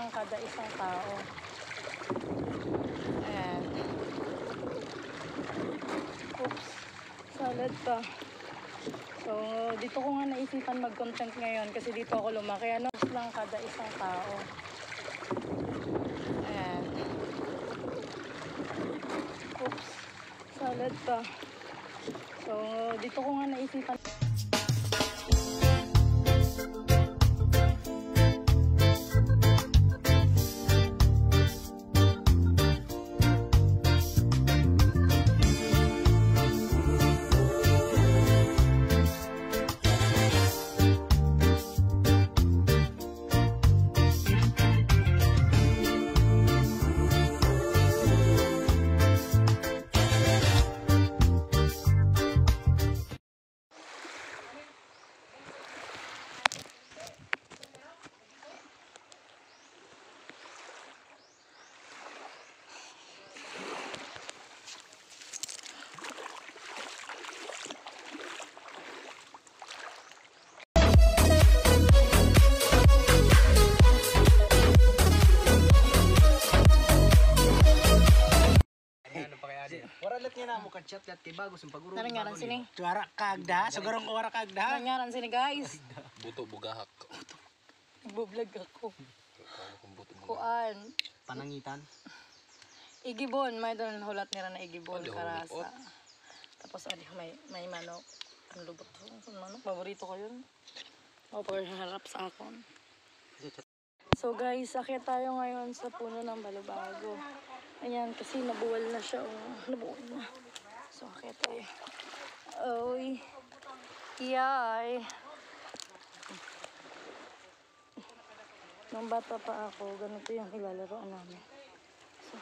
lang kada isang tao. Ayan. Oops. Salad pa. So, dito ko nga naisipan mag-content ngayon kasi dito ako lumaki. Ano lang kada isang tao. Ayan. Oops. Salad pa. So, dito ko nga naisipan. Waralat niya na mo ka-chat lat kay bago sing paguro. Narangaran sini. Tuara kagda, sigurong ora kagda. Narangaran sini guys. Buto bugahak. Nagbo-vlog ako. Kuan. Panangitan. Igibon, may doon hulat nila na igibon karasa. Tapos ano may manok. Ang lubot ko manok. Paborito ko yun. O pagharap sa akon. So guys, akyat tayo ngayon sa puno ng balubago. Ayan, kasi nabuwal na siya. Oh, nabuwal na. So, akyat tayo. Oy. Yay. Nung bata pa ako, ganito yung kilalaroan namin. So,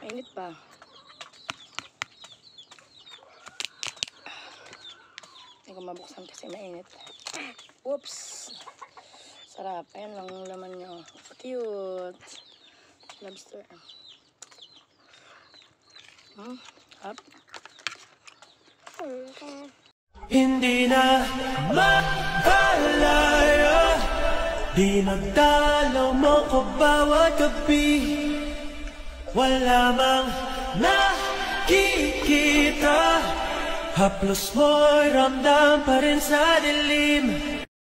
mainit pa. Hindi ko mabuksan kasi mainit. Whoops! Sarap. Ayan lang ang laman nyo. Cute! Lobster. Up. Hindi na mahalaya, di nagdalaw mo ko bawat gabi. Wala mang nakikita, haplos mo'y ramdam pa rin sa dilim.